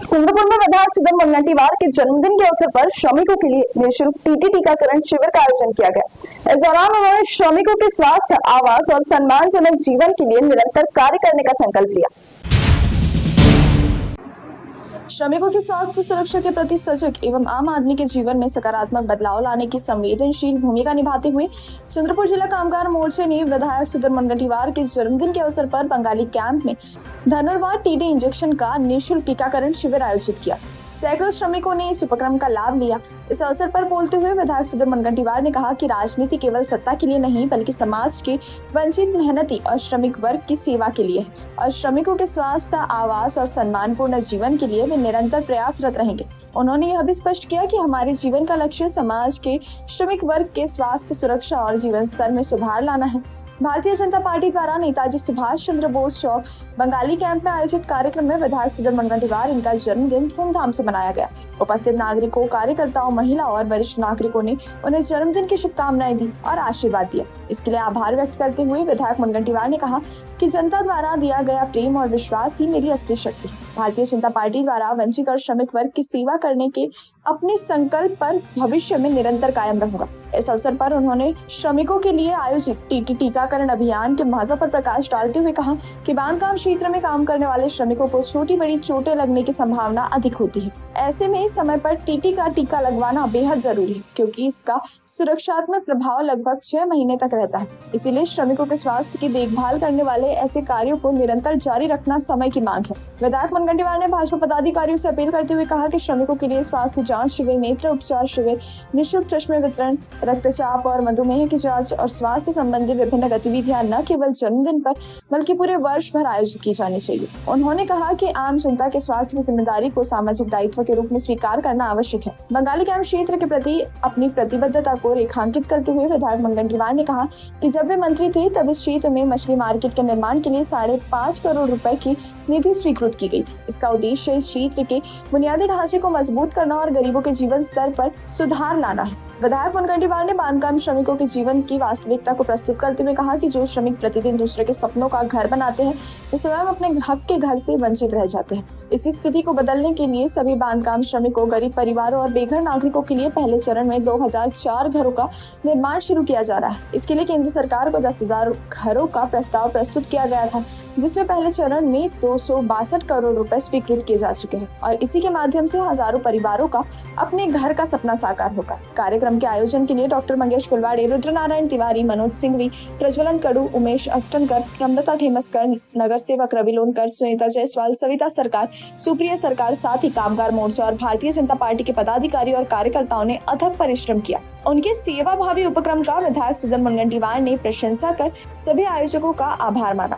Singapore में विधायक सुधन मुनगंटीवार के जन्मदिन के अवसर पर श्रमिकों के लिए निःशुल्क टीटी टीकाकरण शिविर का आयोजन किया गया। इस दौरान उन्होंने श्रमिकों के स्वास्थ्य, आवास और सम्मानजनक जीवन के लिए निरंतर कार्य करने का संकल्प लिया। श्रमिकों की स्वास्थ्य सुरक्षा के प्रति सजग एवं आम आदमी के जीवन में सकारात्मक बदलाव लाने की संवेदनशील भूमिका निभाते हुए चंद्रपुर जिला कामगार मोर्चे ने विधायक सुधन मुनगंटीवार के जन्मदिन के अवसर पर बंगाली कैंप में धनुर्वार टीडी इंजेक्शन का निःशुल्क टीकाकरण शिविर आयोजित किया। सैकड़ों श्रमिकों ने इस उपक्रम का लाभ लिया। इस अवसर पर बोलते हुए विधायक सुधन मुनगंटीवार ने कहा कि राजनीति केवल सत्ता के लिए नहीं बल्कि समाज के वंचित, मेहनती और श्रमिक वर्ग की सेवा के लिए है और श्रमिकों के स्वास्थ्य, आवास और सम्मानपूर्ण जीवन के लिए वे निरंतर प्रयासरत रहेंगे। उन्होंने यह भी स्पष्ट किया कि हमारे जीवन का लक्ष्य समाज के श्रमिक वर्ग के स्वास्थ्य, सुरक्षा और जीवन स्तर में सुधार लाना है। भारतीय जनता पार्टी द्वारा नेताजी सुभाष चंद्र बोस चौक बंगाली कैंप में आयोजित कार्यक्रम में विधायक सुधन मुनगंटीवार इनका जन्मदिन धूमधाम से मनाया गया। उपस्थित नागरिकों, कार्यकर्ताओं, महिला और वरिष्ठ नागरिकों ने उन्हें जन्मदिन की शुभकामनाएं दी और आशीर्वाद दिया। इसके लिए आभार व्यक्त करते हुए विधायक मुनगंटीवार ने कहा कि जनता द्वारा दिया गया प्रेम और विश्वास ही मेरी असली शक्ति है। भारतीय जनता पार्टी द्वारा वंचित और श्रमिक वर्ग की सेवा करने के अपने संकल्प पर भविष्य में निरंतर कायम रहूंगा। इस अवसर पर उन्होंने श्रमिकों के लिए आयोजित टीटी टीकाकरण अभियान के महत्व पर प्रकाश डालते हुए कहा कि बांधकाम क्षेत्र में काम करने वाले श्रमिकों को छोटी बड़ी चोटें लगने की संभावना अधिक होती है। ऐसे में समय पर टीटी का टीका लगवाना बेहद जरूरी है क्योंकि इसका सुरक्षात्मक प्रभाव लगभग 6 महीने तक रहता है। इसीलिए श्रमिकों के स्वास्थ्य की देखभाल करने वाले ऐसे कार्यों को निरंतर जारी रखना समय की मांग है। विधायक मुनगंटीवार ने भाजपा पदाधिकारियों से अपील करते हुए कहा कि श्रमिकों के लिए स्वास्थ्य जांच शिविर, नेत्र उपचार शिविर, निःशुल्क चश्मे वितरण, रक्तचाप और मधुमेह की जांच और स्वास्थ्य संबंधी विभिन्न गतिविधियां न केवल जन्मदिन पर बल्कि पूरे वर्ष भर आयोजित की जानी चाहिए। उन्होंने कहा कि आम जनता के स्वास्थ्य की जिम्मेदारी को सामाजिक दायित्व के रूप में स्वीकार करना आवश्यक है। बंगाली कैंप क्षेत्र के प्रति अपनी प्रतिबद्धता को रेखांकित करते हुए विधायक मुनगंटीवार ने कहा कि जब वे मंत्री थे तब इस क्षेत्र में मछली मार्केट के निर्माण के लिए 5.5 करोड़ रुपए की निधि स्वीकृत की गई थी। इसका उद्देश्य इस क्षेत्र के बुनियादी ढांचे को मजबूत करना और गरीबों के जीवन स्तर पर सुधार लाना है। विधायक मुनगंटीवार ने बांधकाम श्रमिकों के जीवन की वास्तविकता को प्रस्तुत करते हुए कहा कि जो श्रमिक प्रतिदिन दूसरे के सपनों का घर बनाते हैं वे स्वयं अपने हक के घर से वंचित रह जाते हैं। इस स्थिति को बदलने के लिए सभी बांधकाम श्रमिकों, गरीब परिवारों और बेघर नागरिकों के लिए पहले चरण में 2004 घरों का निर्माण शुरू किया जा रहा है। इसके लिए केंद्र सरकार को 10,000 घरों का प्रस्ताव प्रस्तुत किया गया था जिसमें पहले चरण में 262 करोड़ रुपए स्वीकृत किए जा चुके हैं और इसी के माध्यम से हजारों परिवारों का अपने घर का सपना साकार होगा। कार्यक्रम के आयोजन के लिए डॉक्टर मंगेश कुलवाड़े, रुद्रनारायण तिवारी, मनोज सिंघवी, प्रज्वलन कड़ू, उमेश अष्टनकर, नम्रता ठेमसकर, नगर सेवक रवि लोनकर, सुनीता जायसवाल, सविता सरकार, सुप्रिया सरकार, साथ ही कामगार मोर्चा और भारतीय जनता पार्टी के पदाधिकारी और कार्यकर्ताओं ने अथक परिश्रम किया। उनके सेवा भावी उपक्रम का विधायक सुधन मुनगंटीवार ने प्रशंसा कर सभी आयोजकों का आभार माना।